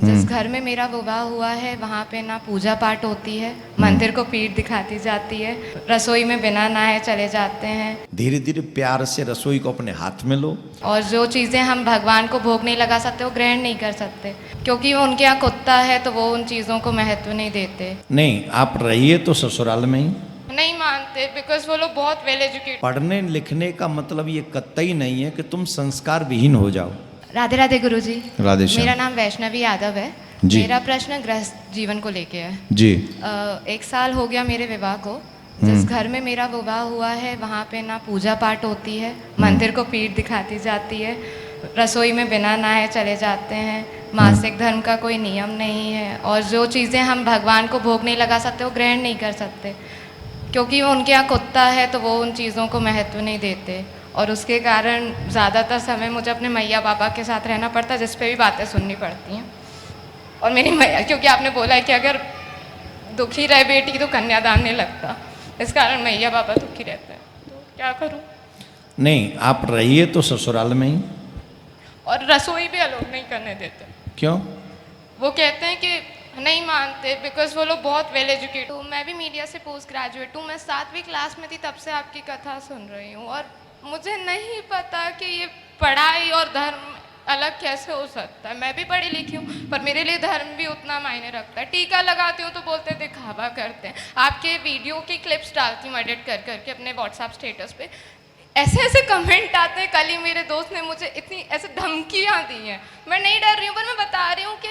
जिस घर में मेरा विवाह हुआ है वहाँ पे ना पूजा पाठ होती है, मंदिर को पीठ दिखाती जाती है, रसोई में बिना नहाए चले जाते हैं। धीरे धीरे प्यार से रसोई को अपने हाथ में लो। और जो चीज़ें हम भगवान को भोग नहीं लगा सकते वो ग्रहण नहीं कर सकते, क्योंकि उनके यहाँ कुत्ता है तो वो उन चीज़ों को महत्व नहीं देते। नहीं, आप रहिए तो ससुराल में ही। नहीं मानते, बिकॉज वो लोग बहुत वेल एजुकेटेड। पढ़ने लिखने का मतलब ये कतई नहीं है कि तुम संस्कार विहीन हो जाओ। राधे राधे गुरुजी। राधे श्याम। मेरा नाम वैष्णवी यादव है जी। मेरा प्रश्न गृहस्थ जीवन को लेके है जी। 1 साल हो गया मेरे विवाह को। जिस घर में मेरा विवाह हुआ है वहाँ पे ना पूजा पाठ होती है, मंदिर को पीठ दिखाती जाती है, रसोई में बिना नहाए चले जाते हैं, मासिक धर्म का कोई नियम नहीं है, और जो चीज़ें हम भगवान को भोग नहीं लगा सकते वो ग्रहण नहीं कर सकते, क्योंकि उनके यहाँ कुत्ता है तो वो उन चीज़ों को महत्व नहीं देते। और उसके कारण ज़्यादातर समय मुझे अपने मैया बाबा के साथ रहना पड़ता है, जिस पे भी बातें सुननी पड़ती हैं। और मेरी मैया, क्योंकि आपने बोला है कि अगर दुखी रहे बेटी तो कन्यादान नहीं लगता, इस कारण मैया बाबा दुखी रहते हैं, तो क्या करूं? नहीं, आप रहिए तो ससुराल में ही। और रसोई भी अलोग नहीं करने देते। क्यों? वो कहते हैं कि नहीं मानते, बिकॉज वो लोग बहुत वेल एजुकेटेड। तो मैं भी मीडिया से पोस्ट ग्रेजुएट हूँ, मैं 7वीं क्लास में थी तब से आपकी कथा सुन रही हूँ, और मुझे नहीं पता कि ये पढ़ाई और धर्म अलग कैसे हो सकता है। मैं भी पढ़ी लिखी हूँ, पर मेरे लिए धर्म भी उतना मायने रखता है। टीका लगाती हूँ तो बोलते दिखावा करते हैं। आपके वीडियो की क्लिप्स डालती हूँ एडिट कर करके अपने व्हाट्सएप स्टेटस पे, ऐसे ऐसे कमेंट आते हैं। कल ही मेरे दोस्त ने मुझे इतनी ऐसे धमकियाँ दी हैं। मैं नहीं डर रही हूँ, पर मैं बता रही हूँ कि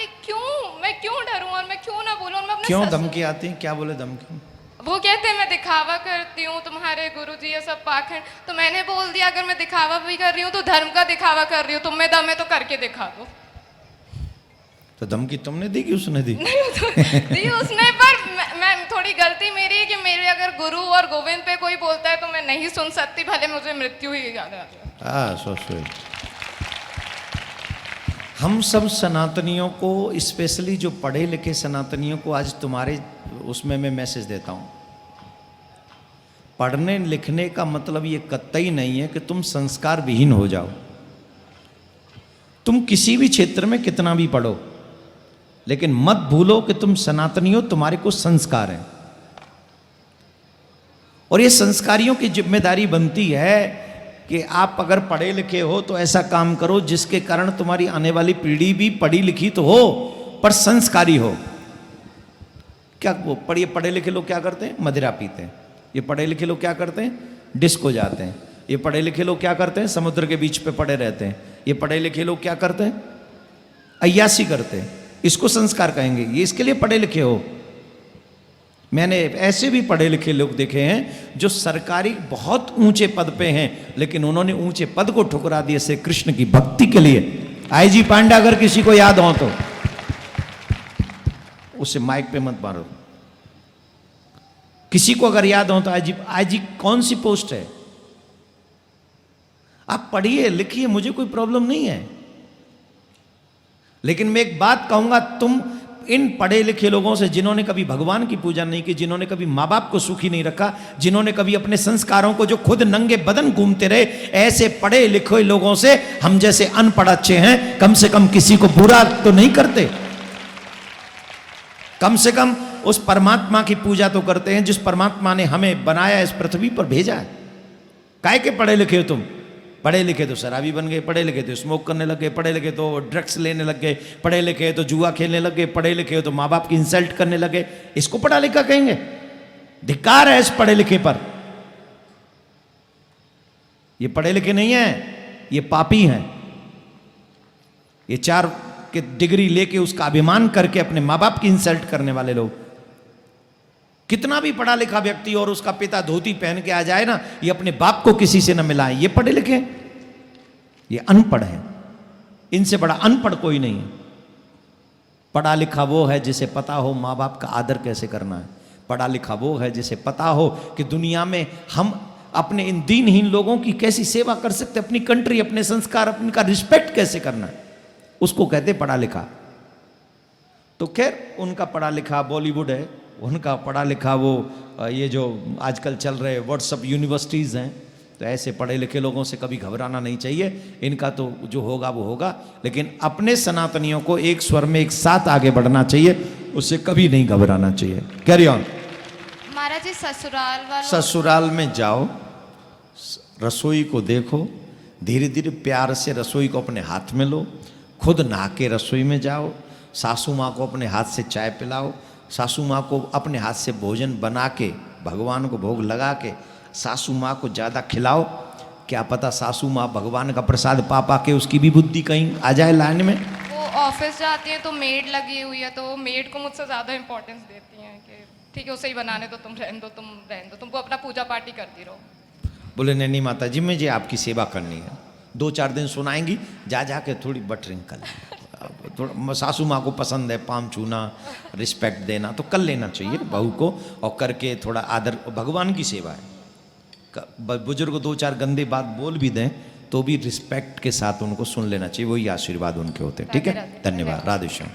मैं क्यों डरूँ और मैं क्यों ना बोलूँ। मैं अपने क्यों धमकी आती है? क्या बोले धमकी? वो कहते हैं मैं दिखावा करती हूँ, तुम्हारे गुरुजी ये सब पाखंड। तो मैंने बोल दिया अगर मैं दिखावा भी कर रही हूँ तो धर्म का दिखावा कर रही हूँ, तुम में दम है तो करके दिखा दो। तो धमकी तुमने दी कि उसने दी? नहीं तो दी उसने, पर मैं थोड़ी गलती मेरी है कि मेरे अगर गुरु और गोविंद पे कोई बोलता है तो मैं नहीं सुन सकती, भले मुझे मृत्यु ही याद आ जाए। So sweet. हम सब सनातनियों को, स्पेशली जो पढ़े लिखे सनातनियों को, आज तुम्हारे उसमें मैं मैसेज देता हूं। पढ़ने लिखने का मतलब ये कतई नहीं है कि तुम संस्कार विहीन हो जाओ। तुम किसी भी क्षेत्र में कितना भी पढ़ो, लेकिन मत भूलो कि तुम सनातनी हो, तुम्हारे को संस्कार है। और ये संस्कारियों की जिम्मेदारी बनती है कि आप अगर पढ़े लिखे हो तो ऐसा काम करो जिसके कारण तुम्हारी आने वाली पीढ़ी भी पढ़ी लिखी तो हो पर संस्कारी हो। क्या वो पढ़े लिखे लोग क्या करते हैं? मदिरा पीते हैं। ये पढ़े लिखे लोग क्या करते हैं? डिस्को जाते हैं। ये पढ़े लिखे लोग क्या करते हैं? समुद्र के बीच पे पड़े रहते हैं। ये पढ़े लिखे लोग क्या करते हैं? अय्यासी करते हैं। इसको संस्कार कहेंगे? ये इसके लिए पढ़े लिखे हो? मैंने ऐसे भी पढ़े लिखे लोग देखे हैं जो सरकारी बहुत ऊंचे पद पे हैं, लेकिन उन्होंने ऊंचे पद को ठुकरा दिया श्री कृष्ण की भक्ति के लिए। IG पांडे अगर किसी को याद हो तो उसे माइक पे मत मारो। किसी को अगर याद हो तो IG कौन सी पोस्ट है? आप पढ़िए लिखिए, मुझे कोई प्रॉब्लम नहीं है, लेकिन मैं एक बात कहूंगा, तुम इन पढ़े लिखे लोगों से, जिन्होंने कभी भगवान की पूजा नहीं की, जिन्होंने कभी माँ बाप को सुखी नहीं रखा, जिन्होंने कभी अपने संस्कारों को, जो खुद नंगे बदन घूमते रहे, ऐसे पढ़े लिखे लोगों से हम जैसे अनपढ़ अच्छे हैं। कम से कम किसी को बुरा तो नहीं करते, कम से कम उस परमात्मा की पूजा तो करते हैं जिस परमात्मा ने हमें बनाया, इस पृथ्वी पर भेजा है। काहे के पढ़े लिखे हो तुम? पढ़े लिखे तो शराबी बन गए, पढ़े लिखे तो स्मोक करने लग गए, पढ़े लिखे तो ड्रग्स लेने लग गए, पढ़े लिखे तो जुआ खेलने लग गए, पढ़े लिखे तो माँ बाप की इंसल्ट करने लगे। इसको पढ़ा लिखा कहेंगे? धिक्कार है इस पढ़े लिखे पर। ये पढ़े लिखे नहीं है, ये पापी हैं। ये 4 की डिग्री लेके उसका अभिमान करके अपने माँ बाप की इंसल्ट करने वाले लोग। कितना भी पढ़ा लिखा व्यक्ति और उसका पिता धोती पहन के आ जाए ना, ये अपने बाप को किसी से न मिलाए। ये पढ़े लिखे, ये अनपढ़ है। इनसे बड़ा अनपढ़ कोई नहीं है। पढ़ा लिखा वो है जिसे पता हो माँ बाप का आदर कैसे करना है। पढ़ा लिखा वो है जिसे पता हो कि दुनिया में हम अपने इन दीनहीन लोगों की कैसी सेवा कर सकते, अपनी कंट्री, अपने संस्कार, अपने का रिस्पेक्ट कैसे करना है, उसको कहते पढ़ा लिखा। तो खैर, उनका पढ़ा लिखा बॉलीवुड है, उनका पढ़ा लिखा वो ये जो आजकल चल रहे व्हाट्सअप यूनिवर्सिटीज़ हैं, तो ऐसे पढ़े लिखे लोगों से कभी घबराना नहीं चाहिए, इनका तो जो होगा वो होगा, लेकिन अपने सनातनियों को एक स्वर में एक साथ आगे बढ़ना चाहिए, उससे कभी नहीं घबराना चाहिए। Carry on. महाराज जी ससुराल वालों ससुराल में जाओ, रसोई को देखो, धीरे धीरे प्यार से रसोई को अपने हाथ में लो, खुद नहा के रसोई में जाओ, सासू माँ को अपने हाथ से चाय पिलाओ, सासू माँ को अपने हाथ से भोजन बना के भगवान को भोग लगा के सासू माँ को ज़्यादा खिलाओ। क्या पता सासू माँ भगवान का प्रसाद पा पा के उसकी भी बुद्धि कहीं आ जाए लाइन में। वो ऑफिस जाती है तो मेड लगी हुई है, तो मेड को मुझसे ज़्यादा इंपॉर्टेंस देती हैं कि ठीक है उसे ही बनाने दो, तुम रहने दो, तुमको अपना पूजा पाठी करती रहो। बोले नहीं माता जी, मुझे आपकी सेवा करनी है। 2-4 दिन सुनाएंगी, जा जा के थोड़ी बटरिंग कर लें। थोड़ा सासू माँ को पसंद है पाम छूना, रिस्पेक्ट देना, तो कर लेना चाहिए बहू को, और करके थोड़ा आदर, भगवान की सेवा है। बुजुर्ग 2-4 गंदे बात बोल भी दें तो भी रिस्पेक्ट के साथ उनको सुन लेना चाहिए, वही आशीर्वाद उनके होते हैं। ठीक है, धन्यवाद, राधे श्याम।